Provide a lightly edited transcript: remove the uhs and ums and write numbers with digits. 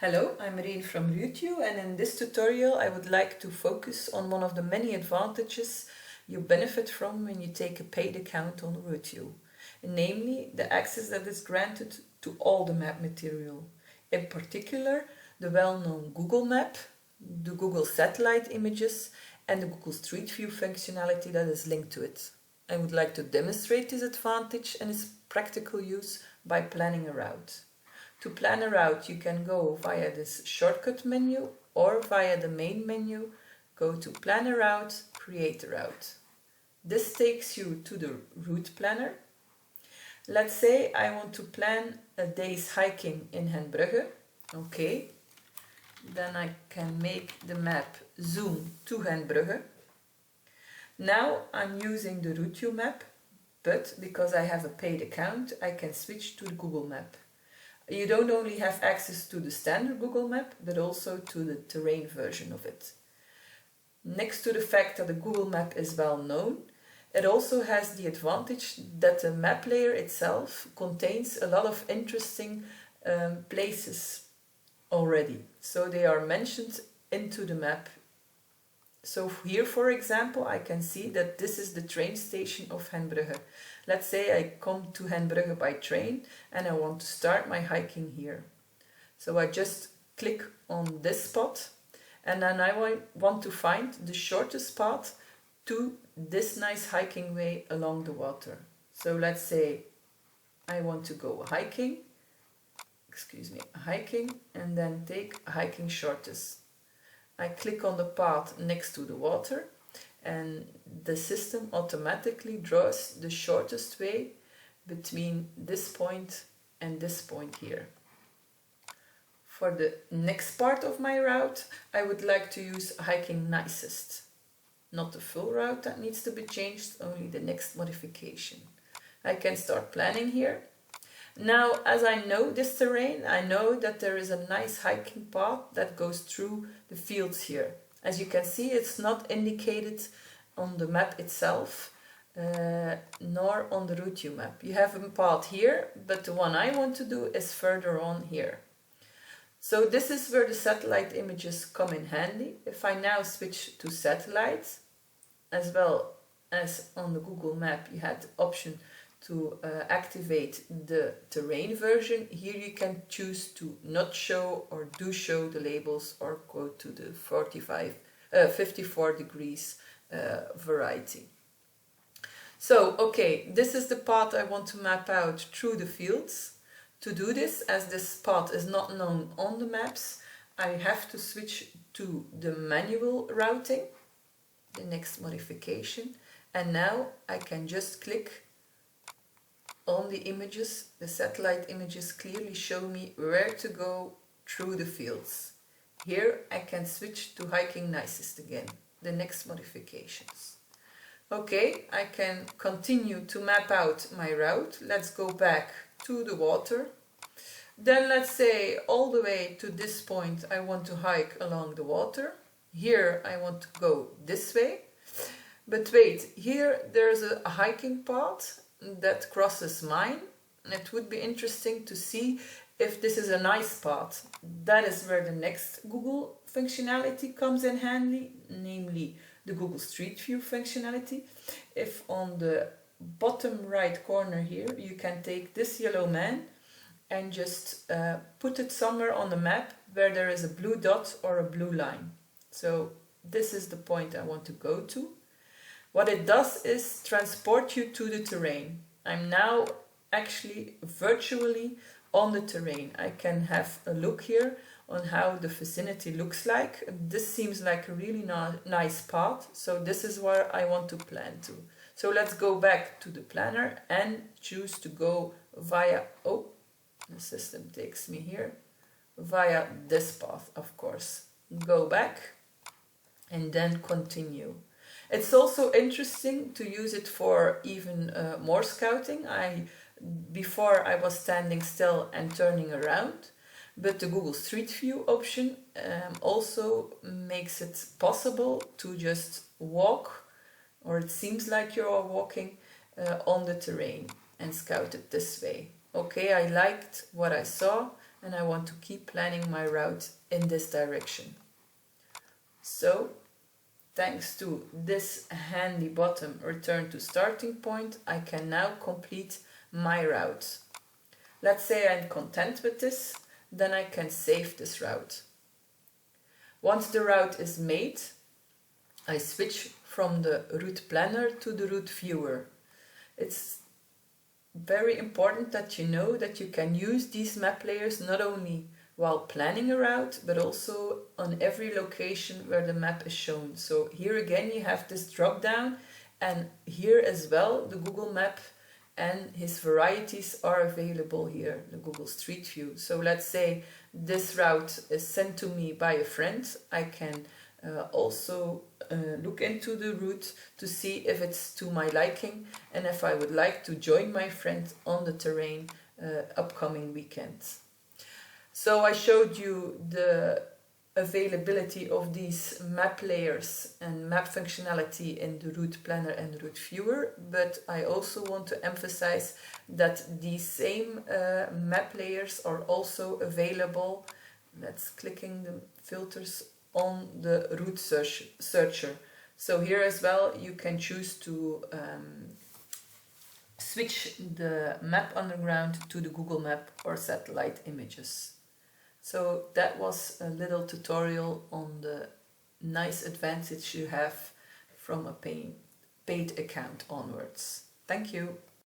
Hello, I'm Marine from RouteYou, and in this tutorial I would like to focus on one of the many advantages you benefit from when you take a paid account on RouteYou, namely the access that is granted to all the map material, in particular the well-known Google Map, the Google satellite images and the Google Street View functionality that is linked to it. I would like to demonstrate this advantage and its practical use by planning a route. To plan a route, you can go via this shortcut menu or via the main menu, go to Plan a Route, Create a Route. This takes you to the route planner. Let's say I want to plan a day's hiking in Henbrugge. Okay, then I can make the map zoom to Henbrugge. Now I'm using the RouteYou map, but because I have a paid account, I can switch to the Google map. You don't only have access to the standard Google map, but also to the terrain version of it. Next to the fact that the Google map is well known, it also has the advantage that the map layer itself contains a lot of interesting places already. So they are mentioned into the map. So here, for example, I can see that this is the train station of Henbrugge. Let's say I come to Henbrugge by train and I want to start my hiking here. So I just click on this spot and then I want to find the shortest path to this nice hiking way along the water. So let's say I want to go hiking, and then take a hiking shortest. I click on the path next to the water and the system automatically draws the shortest way between this point and this point here. For the next part of my route, I would like to use hiking nicest. Not the full route that needs to be changed, only the next modification. I can start planning here. Now, as I know this terrain, I know that there is a nice hiking path that goes through the fields here. As you can see, it's not indicated on the map itself, nor on the RouteYou map. You have a path here, but the one I want to do is further on here. So this is where the satellite images come in handy. If I now switch to satellite, as well as on the Google map, you had the option to activate the terrain version. Here you can choose to not show or do show the labels or go to the 54 degrees variety. So, okay, this is the path I want to map out through the fields. To do this, as this path is not known on the maps, I have to switch to the manual routing, the next modification, and now I can just click on the images. The satellite images clearly show me where to go through the fields. Here I can switch to hiking nicest again, the next modifications. Okay, I can continue to map out my route. Let's go back to the water. Then let's say all the way to this point I want to hike along the water. Here I want to go this way. But wait, here there's a hiking path that crosses mine. It would be interesting to see if this is a nice path. That is where the next Google functionality comes in handy, namely the Google Street View functionality. If on the bottom right corner here you can take this yellow man and just put it somewhere on the map where there is a blue dot or a blue line. So this is the point I want to go to. What it does is transport you to the terrain. I'm now actually virtually on the terrain. I can have a look here on how the vicinity looks like. This seems like a really nice path, so this is where I want to plan to. So let's go back to the planner and choose to go via, oh, the system takes me here, via this path, of course. Go back and then continue. It's also interesting to use it for even more scouting. Before I was standing still and turning around, but the Google Street View option also makes it possible to just walk, or it seems like you're walking on the terrain and scout it this way. Okay, I liked what I saw and I want to keep planning my route in this direction. So, thanks to this handy button return to starting point, I can now complete my route. Let's say I'm content with this, then I can save this route. Once the route is made, I switch from the route planner to the route viewer. It's very important that you know that you can use these map layers not only while planning a route, but also on every location where the map is shown. So here again you have this drop down, and here as well the Google map and his varieties are available here, the Google Street View. So let's say this route is sent to me by a friend. I can also look into the route to see if it's to my liking and if I would like to join my friend on the terrain upcoming weekends. So I showed you the availability of these map layers and map functionality in the route planner and route viewer, but I also want to emphasize that these same map layers are also available. Let's clicking the filters on the route searcher. So here as well you can choose to switch the map underground to the Google Map or satellite images. So that was a little tutorial on the nice advantage you have from a paid account onwards. Thank you.